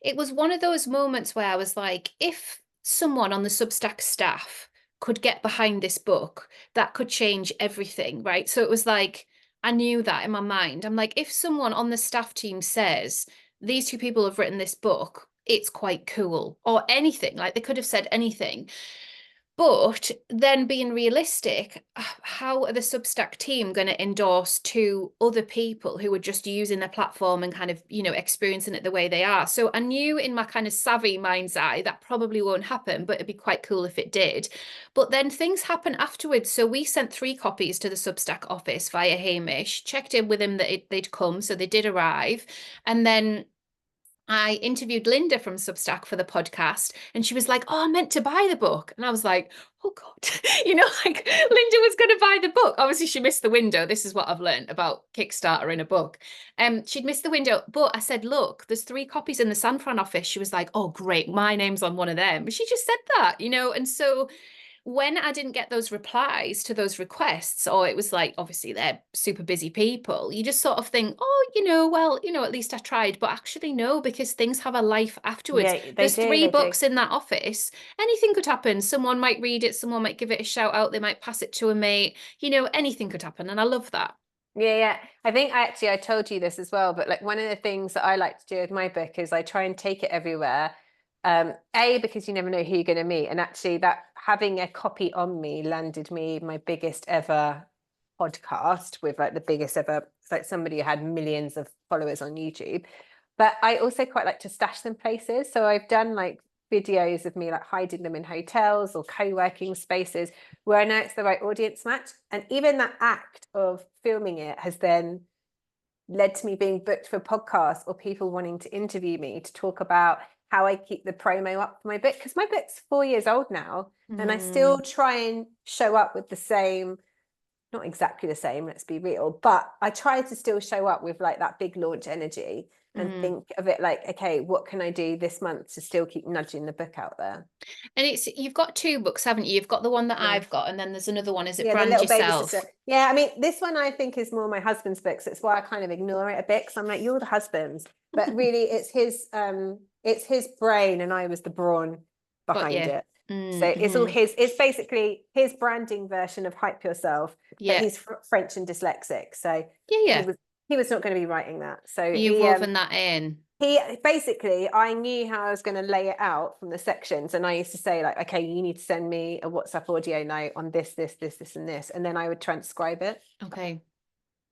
it was one of those moments where I was like, if someone on the Substack staff could get behind this book, that could change everything, right? So it was like, I knew that in my mind. I'm like, if someone on the staff team says, these two people have written this book, it's quite cool, or anything, like they could have said anything. But then being realistic, how are the Substack team going to endorse two other people who are just using their platform and kind of, experiencing it the way they are? So I knew in my kind of savvy mind's eye that probably won't happen, but it'd be quite cool if it did. But then things happen afterwards. So we sent 3 copies to the Substack office via Hamish, checked in with him that they'd come. So they did arrive. And then I interviewed Linda from Substack for the podcast, and she was like, "Oh, I meant to buy the book." And I was like, "Oh God," like Linda was going to buy the book. Obviously, she missed the window. This is what I've learned about Kickstarter in a book. She'd missed the window, but I said, "Look, there's 3 copies in the San Fran office." She was like, "Oh, great, my name's on one of them." She just said that, and so when I didn't get those replies to those requests, or it was like, obviously they're super busy people, you just sort of think, oh, well, at least I tried. But actually, no, because things have a life afterwards. Yeah, There's 3 books in that office. Anything could happen. Someone might read it, someone might give it a shout out, they might pass it to a mate, anything could happen. And I love that. Yeah. I think I told you this as well, but like one of the things that I like to do with my book is I try and take it everywhere. Because you never know who you're going to meet. And actually that having a copy on me landed me my biggest ever podcast with like the biggest ever, it's like somebody who had millions of followers on YouTube. But I also quite like to stash them places. So I've done like videos of me like hiding them in hotels or co-working spaces where I know it's the right audience match. And even that act of filming it has then led to me being booked for podcasts or people wanting to interview me to talk about how I keep the promo up for my book, because my book's 4 years old now, and I still try and show up with the same, not exactly the same, let's be real, but I try to still show up with like that big launch energy and think of it like, okay, what can I do this month to still keep nudging the book out there? And you've got 2 books, haven't you? You've got the one that I've got, and then there's another one. Is it the Brand little baby Yourself? sister. Yeah, I mean, this one I think is more my husband's book, so it's why I kind of ignore it a bit, because I'm like, you're the husband's, but really it's his brain and I was the brawn behind it. So it's all it's basically his branding version of Hype Yourself, but he's French and dyslexic, so he was not going to be writing that. So you've woven that in. He basically, I knew how I was going to lay it out from the sections, and I used to say like, okay, you need to send me a WhatsApp audio note on this, this, this, this, and this, and then I would transcribe it. Okay.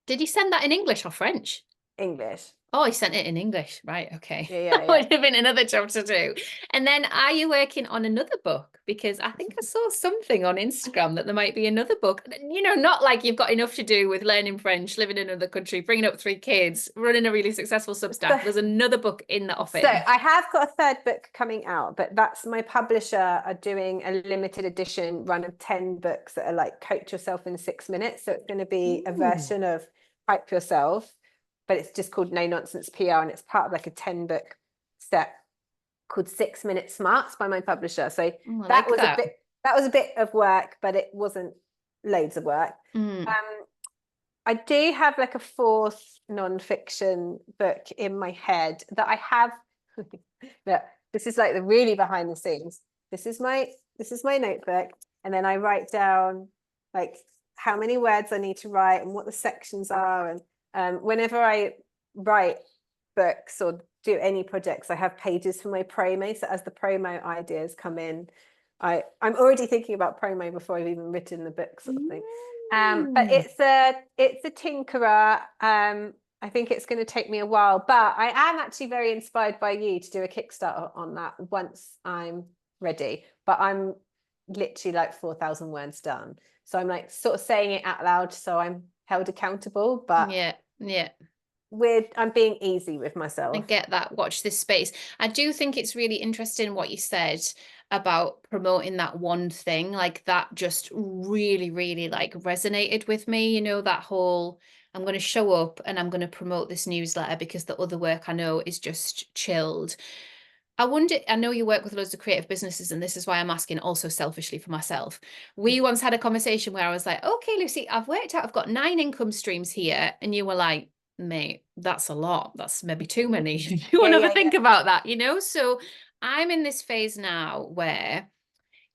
Did he send that in English or French? English. Oh, he sent it in English. Right. Okay. Yeah. That would have been another job to do. And then are you working on another book? Because I think I saw something on Instagram that there might be another book. Not like you've got enough to do with learning French, living in another country, bringing up 3 kids, running a really successful Substack. There's another book in the office. So I have got a 3rd book coming out, but that's my publisher are doing a limited edition run of 10 books that are like Coach Yourself in 6 minutes. So it's going to be a version of Hype Yourself, but it's just called No Nonsense PR, and it's part of like a 10-book set called 6 Minute Smarts by my publisher. So that was a bit of work, but it wasn't loads of work. I do have like a 4th non-fiction book in my head that I have. Look, this is like the really behind the scenes. This is my notebook. and then I write down like how many words I need to write and what the sections are. And whenever I write books or do any projects, I have pages for my promo. So as the promo ideas come in, I'm already thinking about promo before I've even written the book, sort of thing. But it's a tinkerer. I think it's going to take me a while, but I am actually very inspired by you to do a Kickstarter on that once I'm ready. But I'm literally like 4,000 words done. So I'm like sort of saying it out loud so I'm held accountable, but yeah. I'm being easy with myself. I get that. Watch this space. I do think it's really interesting what you said about promoting that one thing. Like that just really, really like resonated with me. You know, that whole I'm going to show up and I'm going to promote this newsletter because the other work I know is just chilled. I wonder, I know you work with loads of creative businesses, and this is why I'm asking also selfishly for myself. We once had a conversation where I was like, okay, Lucy, I've worked out, I've got 9 income streams here. And you were like, mate, that's a lot. That's maybe too many. You want to have a think about that, you know? So I'm in this phase now where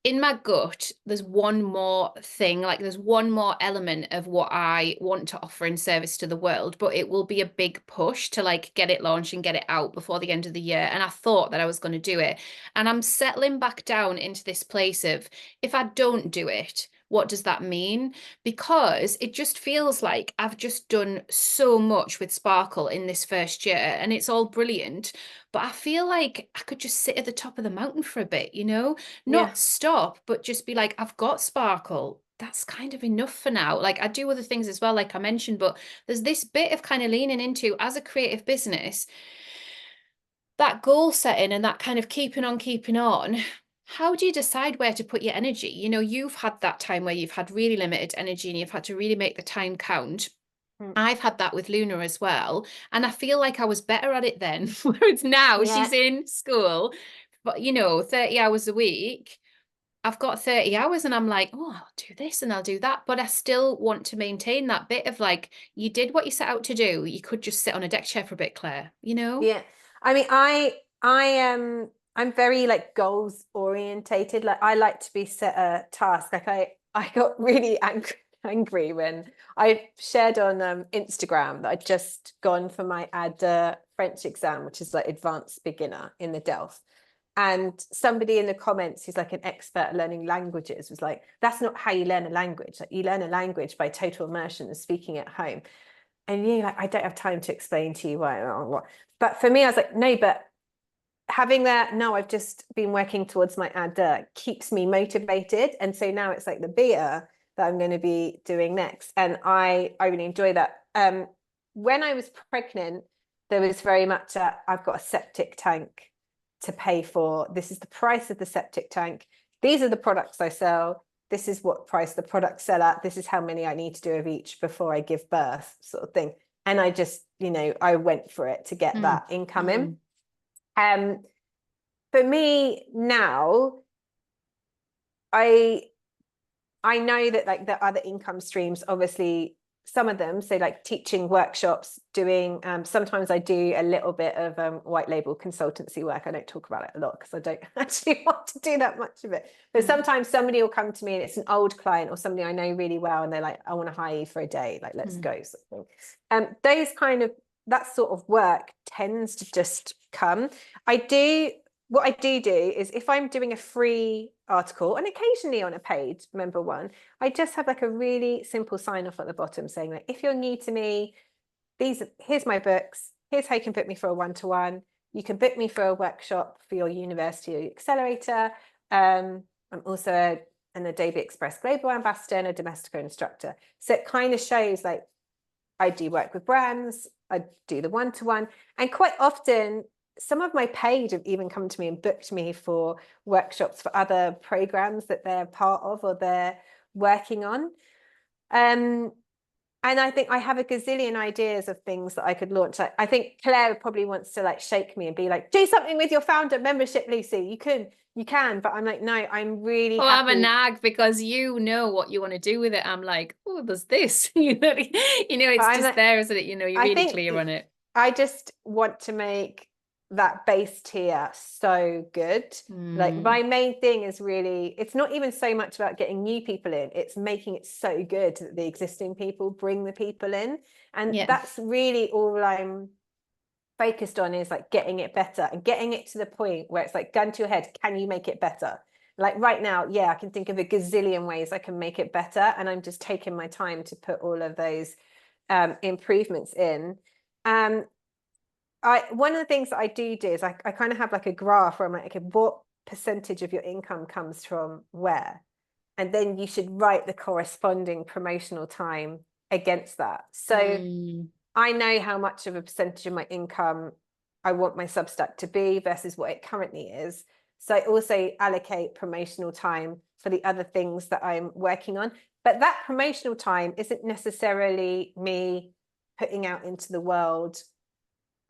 in my gut, there's one more thing, like there's one more element of what I want to offer in service to the world, but it will be a big push to like get it launched and get it out before the end of the year. And I thought that I was going to do it. And I'm settling back down into this place of if I don't do it, what does that mean? Because it just feels like I've just done so much with Sparkle in this first year and it's all brilliant. But I feel like I could just sit at the top of the mountain for a bit, you know? Not stop, but just be like, I've got Sparkle. That's kind of enough for now. Like I do other things as well, like I mentioned, but there's this bit of kind of leaning into as a creative business, that goal setting and that kind of keeping on, keeping on. How do you decide where to put your energy? You know, you've had that time where you've had really limited energy and you've had to really make the time count. I've had that with Luna as well. And I feel like I was better at it then. Whereas now she's in school, but you know, 30 hours a week. I've got 30 hours and I'm like, oh, I'll do this and I'll do that. But I still want to maintain that bit of like, you did what you set out to do. You could just sit on a deck chair for a bit, Claire, you know? Yeah. I mean, I am I'm very like goals orientated. Like I like to be set a task. Like I got really angry when I shared on Instagram that I'd just gone for my AD French exam, which is like advanced beginner in the DELF. And somebody in the comments who's like an expert at learning languages was like, that's not how you learn a language. Like you learn a language by total immersion and speaking at home. And you're like, I don't have time to explain to you why. But for me, I was like, no, but having that, no, I've just been working towards my AD keeps me motivated. And so now it's like the beer that I'm going to be doing next. And I really enjoy that. When I was pregnant, there was very much I've got a septic tank to pay for. This is the price of the septic tank. These are the products I sell. This is what price the products sell at. This is how many I need to do of each before I give birth, sort of thing. And I just, you know, I went for it to get that income in. For me now, I know that like the other income streams, obviously some of them, so like teaching workshops, doing sometimes I do a little bit of white label consultancy work. I don't talk about it a lot because I don't actually want to do that much of it, but sometimes somebody will come to me and it's an old client or somebody I know really well and they're like, I want to hire you for a day, like let's go, sort of thing. Those kind of, that sort of work tends to just come. What I do is if I'm doing a free article and occasionally on a paid member one, I just have like a really simple sign off at the bottom saying like, if you're new to me, here's my books, here's how you can book me for a one-to-one. You can book me for a workshop for your university accelerator. I'm also an Adobe Express Global Ambassador and a Domestico instructor. So it kind of shows like I do work with brands, I do the one-to-one, and quite often some of my paid have even come to me and booked me for workshops for other programs that they're part of or they're working on. And I think I have a gazillion ideas of things that I could launch. Like, I think Claire probably wants to like shake me and be like, do something with your founder membership, Lucy. You can, but I'm like, no, I'm really happy. I'm a nag because you know what you want to do with it. I'm like, oh, there's this. you know, it's just like, there, isn't it? You know, you're really clear on it. I just want to make that base tier so good. Like my main thing is really, it's not even so much about getting new people in, it's making it so good that the existing people bring the people in. And that's really all I'm focused on, is like getting it better and getting it to the point where it's like gun to your head, can you make it better? Like right now, yeah, I can think of a gazillion ways I can make it better, and I'm just taking my time to put all of those improvements in. One of the things that I do is I kind of have like a graph where I'm like, okay, what percentage of your income comes from where? And then you should write the corresponding promotional time against that. So I know how much of a percentage of my income I want my Substack to be versus what it currently is. So I also allocate promotional time for the other things that I'm working on. But that promotional time isn't necessarily me putting out into the world,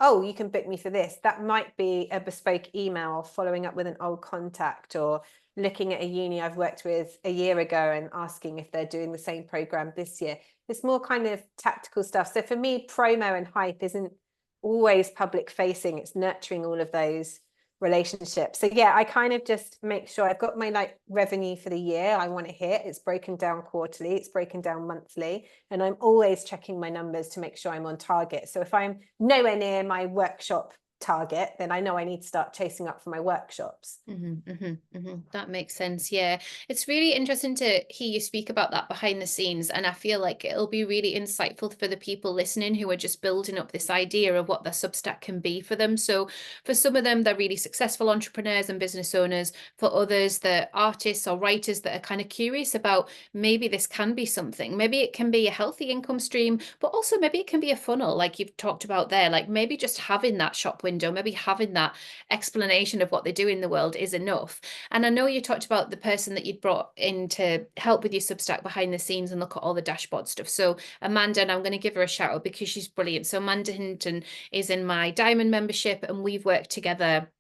oh, you can book me for this. That might be a bespoke email following up with an old contact, or looking at a uni I've worked with a year ago and asking if they're doing the same program this year. It's more kind of tactical stuff. So for me, promo and hype isn't always public facing. It's nurturing all of those relationships. So yeah, I kind of just make sure I've got my like revenue for the year I want to hit. It's broken down quarterly, it's broken down monthly, and I'm always checking my numbers to make sure I'm on target. So if I'm nowhere near my workshop target, then I know I need to start chasing up for my workshops. That makes sense. Yeah, it's really interesting to hear you speak about that behind the scenes, and I feel like it'll be really insightful for the people listening who are just building up this idea of what their Substack can be for them. So for some of them, they're really successful entrepreneurs and business owners. For others, they're artists or writers that are kind of curious about, maybe this can be something, maybe it can be a healthy income stream, but also maybe it can be a funnel like you've talked about there. Like maybe just having that shop window, maybe having that explanation of what they do in the world is enough. And I know you talked about the person that you'd brought in to help with your Substack behind the scenes and look at all the dashboard stuff. So Amanda, and I'm going to give her a shout out because she's brilliant. So Amanda Hinton is in my Diamond membership, and we've worked together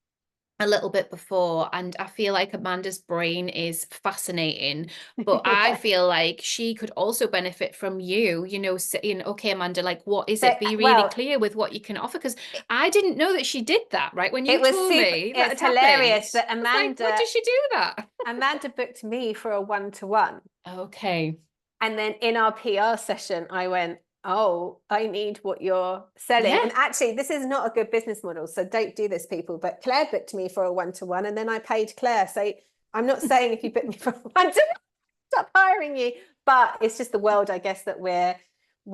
a little bit before, and I feel like Amanda's brain is fascinating, but I feel like she could also benefit from you, saying, okay, Amanda, like, what is it? Be really clear with what you can offer, because I didn't know that she did that, right? When you told me that it's hilarious that Amanda, like, what does she do that? Amanda booked me for a one-to-one. Okay. And then in our PR session, I went, oh, I need what you're selling. Yeah. And actually, this is not a good business model, so don't do this, people. But Claire booked me for a one-to-one, and then I paid Claire. So I'm not saying if you book me for a one-to-one, stop hiring you. But it's just the world, I guess, that we're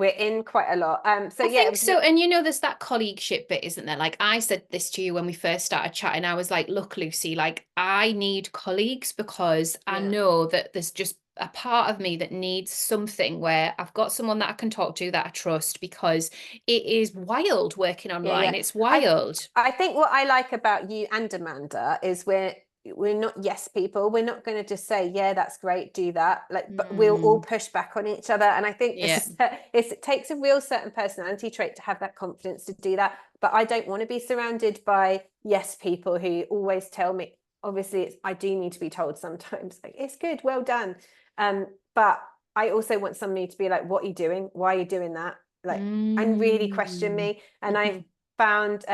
in quite a lot. So I yeah, think so. And there's that colleagueship bit, isn't there? Like I said this to you when we first started chatting. I was like, look, Lucy, like I need colleagues, because I know that there's just a part of me that needs something where I've got someone that I can talk to, that I trust, because it is wild working online. It's wild. I think what I like about you and Amanda is we're not yes people. We're not going to just say, yeah, that's great, do that. Like, but we'll all push back on each other. And I think it takes a real certain personality trait to have that confidence to do that. But I don't want to be surrounded by yes people who always tell me, obviously I do need to be told sometimes, like, it's good, well done. But I also want somebody to be like, what are you doing? Why are you doing that? Like, and really question me. And I found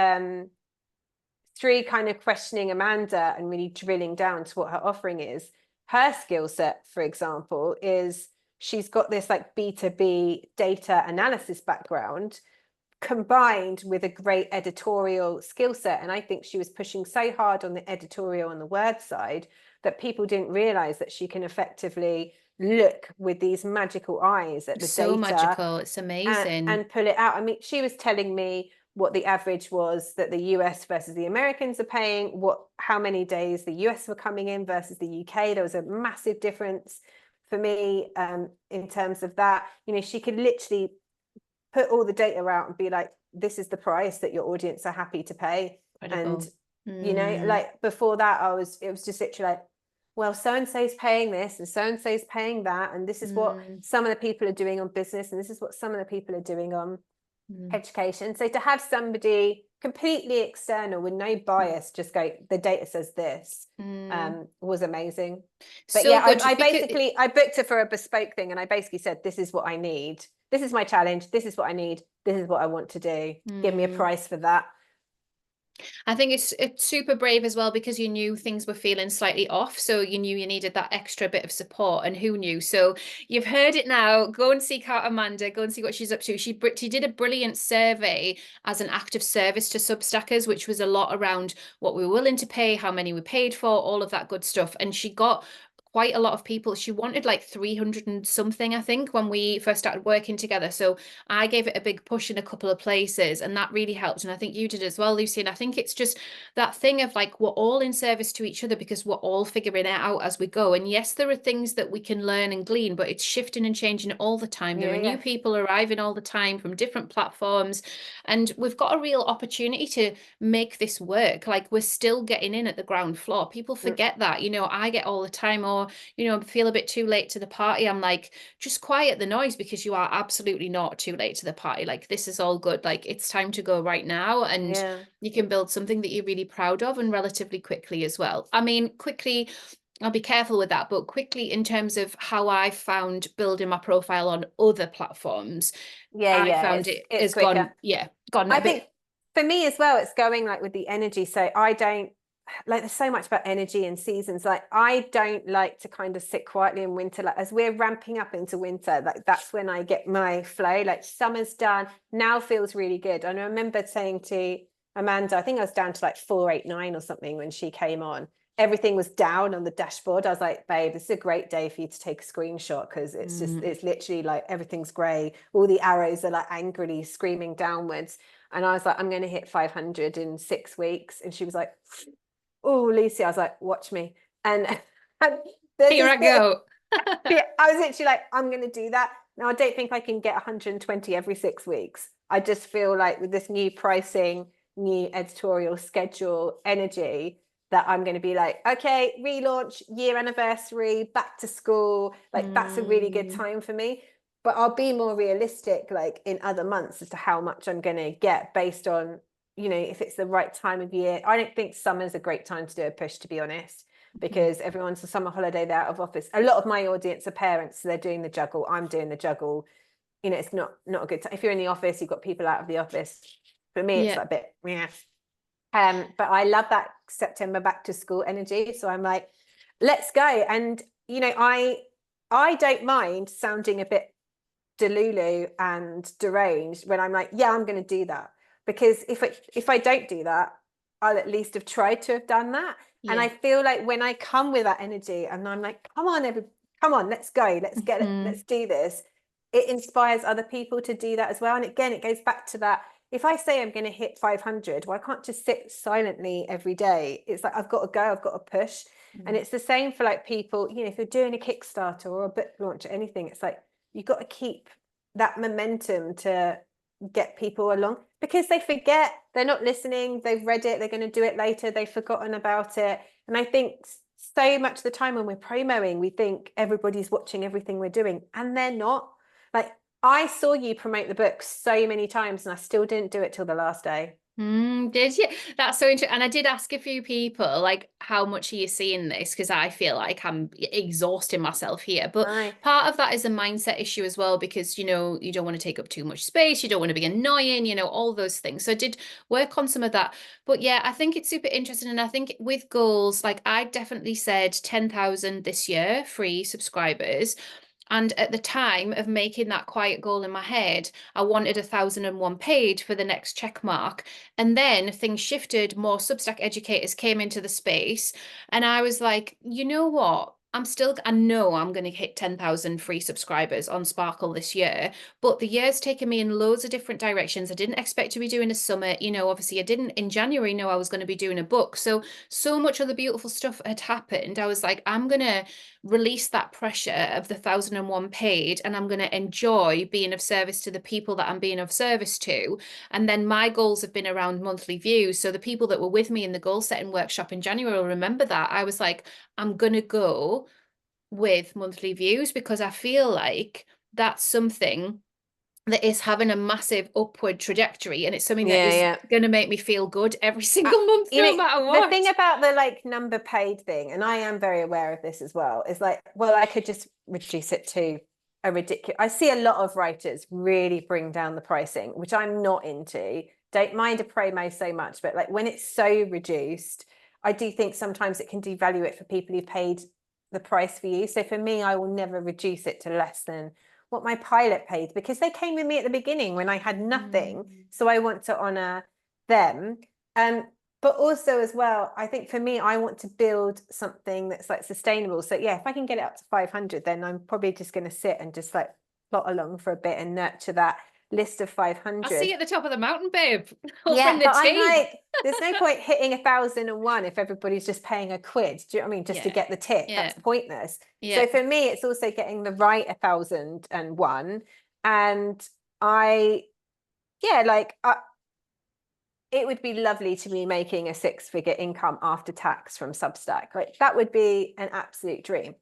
through kind of questioning Amanda and really drilling down to what her offering is, her skill set, for example, is she's got this like B2B data analysis background combined with a great editorial skill set. And I think she was pushing so hard on the editorial and the word side that people didn't realize that she can effectively look with these magical eyes at the data. So magical. It's amazing. And pull it out. I mean, she was telling me what the average was that the US versus the Americans are paying, how many days the US were coming in versus the UK. There was a massive difference for me in terms of that. She could literally put all the data out and be like, this is the price that your audience are happy to pay. Incredible. And like before that, it was just literally like, well, so-and-so is paying this and so-and-so is paying that, and this is what some of the people are doing on business, and this is what some of the people are doing on education. So to have somebody completely external with no bias just go, the data says this, was amazing. But so I booked her for a bespoke thing, and I basically said, this is what I need, this is my challenge, this is what I need, this is what I want to do, give me a price for that. I think it's super brave as well because you knew things were feeling slightly off, so you knew you needed that extra bit of support, and who knew? So you've heard it now. Go and seek out Amanda. Go and see what she's up to. She did a brilliant survey as an act of service to Substackers, which was a lot around what we were willing to pay, how many we paid for, all of that good stuff, and she got quite a lot of people. She wanted like 300 and something, I think, when we first started working together. So I gave it a big push in a couple of places, and that really helped. And I think you did as well, Lucy. And I think it's just that thing of like, we're all in service to each other because we're all figuring it out as we go. And yes, there are things that we can learn and glean, but it's shifting and changing all the time. There Yeah, are new yeah. people arriving all the time from different platforms. And we've got a real opportunity to make this work. Like, we're still getting in at the ground floor. People Mm, forget that. I get all the time, or, feel a bit too late to the party. I'm like, just quiet the noise, because you are absolutely not too late to the party. Like, this is all good. Like, it's time to go right now. And yeah. you can build something that you're really proud of, and relatively quickly as well. I mean, quickly, I'll be careful with that, but quickly in terms of how I found building my profile on other platforms, Yeah, I yeah. found It's it it's has quicker. gone I a think bit. for me as well, it's going like with the energy. So I don't like, there's so much about energy and seasons. Like, I don't like to kind of sit quietly in winter. Like, as we're ramping up into winter, like that's when I get my flow. Like, summer's done, now feels really good. And I remember saying to Amanda, I think I was down to like 489 or something when she came on. Everything was down on the dashboard. I was like, babe, this is a great day for you to take a screenshot, because it's literally like everything's grey. All the arrows are like angrily screaming downwards. And I was like, I'm going to hit 500 in 6 weeks. And she was like, oh, Lucy, I was like, watch me. And, and there's Here this I bit of, go. yeah, I was literally like, I'm going to do that. Now, I don't think I can get 120 every 6 weeks. I just feel like with this new pricing, new editorial schedule, energy, that I'm going to be like, okay, relaunch, year anniversary, back to school. Like, that's a really good Mm, time for me. But I'll be more realistic, like in other months, as to how much I'm going to get based on, if it's the right time of year. I don't think summer's a great time to do a push, to be honest, because everyone's a summer holiday, they're out of office. A lot of my audience are parents, so they're doing the juggle. I'm doing the juggle. It's not a good time. If you're in the office, you've got people out of the office. For me, it's yeah. like a bit, yeah. But I love that September back to school energy. So I'm like, let's go. And I don't mind sounding a bit delulu and deranged when I'm like, yeah, I'm going to do that. Because if I don't do that, I'll at least have tried to have done that. And Yeah. I feel like when I come with that energy and I'm like, come on, let's go, let's get it, Mhm. let's do this. It inspires other people to do that as well. And again, it goes back to that. If I say I'm going to hit 500, well, I can't just sit silently every day. It's like, I've got to go, I've got to push. And Mm. it's the same for like people, if you're doing a Kickstarter or a book launch or anything, it's like, you've got to keep that momentum to get people along, because they forget, they're not listening, they've read it, they're going to do it later, they've forgotten about it. And I think so much of the time when we're promoing, we think everybody's watching everything we're doing, and they're not. Like, I saw you promote the book so many times and I still didn't do it till the last day. Did you? That's so interesting. And I did ask a few people, like, how much are you seeing this? Because I feel like I'm exhausting myself here. But No. part of that is a mindset issue as well, because, you don't want to take up too much space. You don't want to be annoying, all those things. So I did work on some of that. But yeah, I think it's super interesting. And I think with goals, like, I definitely said 10,000 this year, free subscribers. And at the time of making that quiet goal in my head, I wanted 1,001 paid for the next check mark. And then things shifted, more Substack educators came into the space. And I was like, you know what? I know I'm going to hit 10,000 free subscribers on Sparkle this year, but the year's taken me in loads of different directions. I didn't expect to be doing a summit. Obviously I didn't in January know I was going to be doing a book. So much of the beautiful stuff had happened. I was like, I'm going to release that pressure of the 1,001 paid, and I'm going to enjoy being of service to the people that I'm being of service to. And then my goals have been around monthly views. So the people that were with me in the goal setting workshop in January will remember that. I was like, I'm going to go with monthly views, because I feel like that's something that is having a massive upward trajectory, and it's something that Yeah, is yeah. going to make me feel good every Uh, single month, you know, no matter the thing what. about the like number paid thing, and I am very aware of this as well, is like, well, I could just reduce it to a ridiculous. I see a lot of writers really bring down the pricing, which I'm not into, don't mind a promo so much, but like when it's so reduced, I do think sometimes it can devalue it for people who paid the price for you. So for me, I will never reduce it to less than what my pilot paid, because they came with me at the beginning when I had nothing. So I want to honor them. But also as well, I think for me, I want to build something that's like sustainable. So yeah, if I can get it up to 500, then I'm probably just going to sit and just like plot along for a bit and nurture that list of 500. I'll see you at the top of the mountain, babe. I'll Yeah, bring the but I'm tea. like, there's no point hitting 1,001 if everybody's just paying a quid. Do you know what I mean? Just to get the tip. That's pointless. So for me, it's also getting the right 1,001. And it would be lovely to be making a 6-figure income after tax from Substack. Like that would be an absolute dream.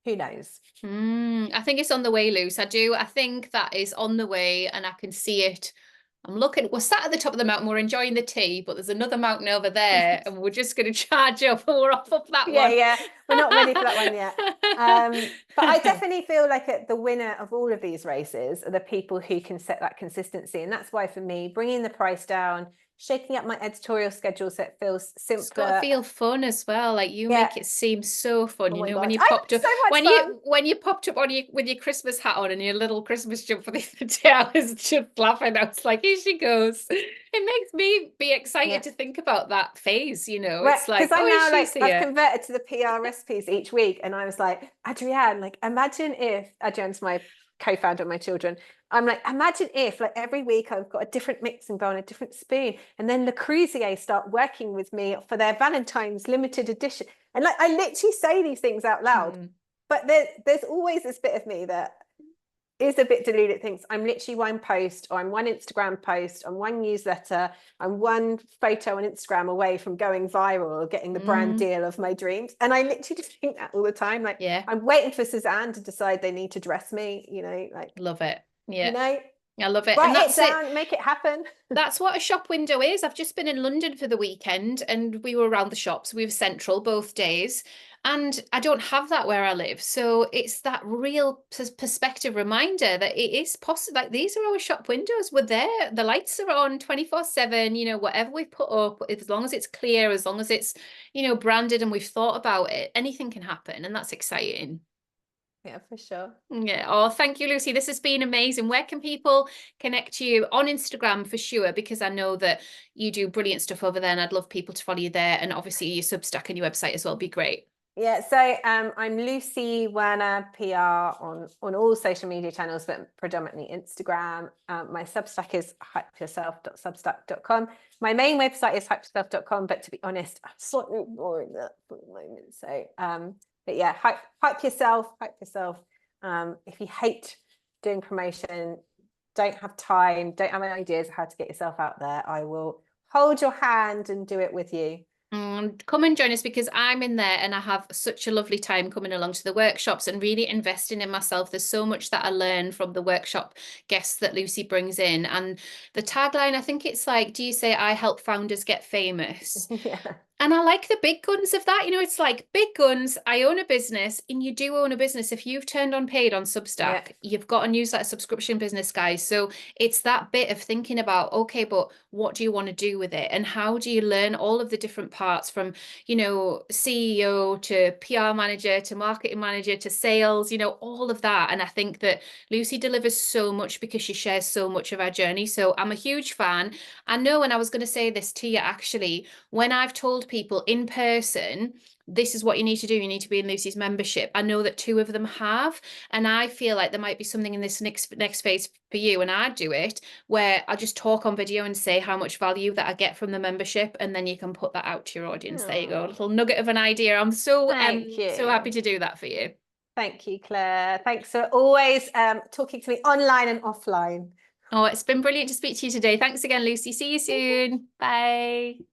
Who knows? I think it's on the way, Luce. I think that is on the way, and I can see it. We're sat at the top of the mountain, we're enjoying the tea, but there's another mountain over there, and we're just going to charge up and we're off up that one. Yeah, we're not ready for that one yet. But I definitely feel like the winner of all of these races are the people who can set that consistency. And that's why for me, bringing the price down, shaking up my editorial schedule so it feels simpler. It's got to feel fun as well. Like you make it seem so fun. Oh you know, God. when you popped up, so much fun. when you popped up on with your Christmas hat on and your little Christmas jumper the other day, I was just laughing. I was like, here she goes. It makes me be excited to think about that phase. You know, it's like, because I'm now like I've converted to the PR recipes each week, and I was like, Adrienne, like imagine if Adrienne's my co-founder of my children. I'm like, imagine if like every week I've got a different mixing bowl and a different spoon, and then Le Creuset start working with me for their Valentine's limited edition. And like I literally say these things out loud, but there's always this bit of me that is a bit deluded, thinks I'm literally one post, or I'm one Instagram post, I'm one newsletter, I'm one photo on Instagram away from going viral or getting the brand deal of my dreams. And I literally just think that all the time. Like, I'm waiting for Suzanne to decide they need to dress me, you know, like. Love it. Yeah. You know, I love it. Write And that's it down, make it happen. That's what a shop window is. I've just been in London for the weekend and we were around the shops. We were central both days. And I don't have that where I live. So it's that real perspective reminder that it is possible. Like these are our shop windows. We're there. The lights are on 24/7, you know, whatever we put up, as long as it's clear, as long as it's, you know, branded and we've thought about it, anything can happen. And that's exciting. Yeah, for sure. Yeah. Oh, thank you, Lucy. This has been amazing. Where can people connect you? On Instagram for sure, because I know that you do brilliant stuff over there and I'd love people to follow you there. And obviously your Substack and your website as well would be great. Yeah, so I'm Lucy Werner PR on all social media channels, but predominantly Instagram. My Substack is hypeyourself.substack.com. My main website is hypeyourself.com, but to be honest, I'm slightly ignoring that for the moment. So, but yeah, hype yourself. If you hate doing promotion, don't have time, don't have any ideas how to get yourself out there, I will hold your hand and do it with you. Come and join us, because I'm in there and I have such a lovely time coming along to the workshops and really investing in myself. There's so much that I learn from the workshop guests that Lucy brings in. And the tagline, I think it's like, do you say I help founders get famous? Yeah. And I like the big guns of that. You know, it's like big guns. I own a business, and you do own a business. If you've turned on paid on Substack, you've got a newsletter subscription business, guys. So it's that bit of thinking about, okay, but what do you want to do with it? And how do you learn all of the different parts from, you know, CEO to PR manager to marketing manager to sales, you know, all of that. And I think that Lucy delivers so much because she shares so much of our journey. So I'm a huge fan. I know, and I was going to say this to you actually, when I've told people in person, this is what you need to do, you need to be in Lucy's membership, I know that 2 of them have, and I feel like there might be something in this next phase for you, and I do it where I just talk on video and say how much value that I get from the membership, and then you can put that out to your audience. There you go, a little nugget of an idea. I'm so so happy to do that for you. Thank you, Claire. Thanks for always talking to me online and offline. Oh, it's been brilliant to speak to you today. Thanks again, Lucy. See you soon. Bye.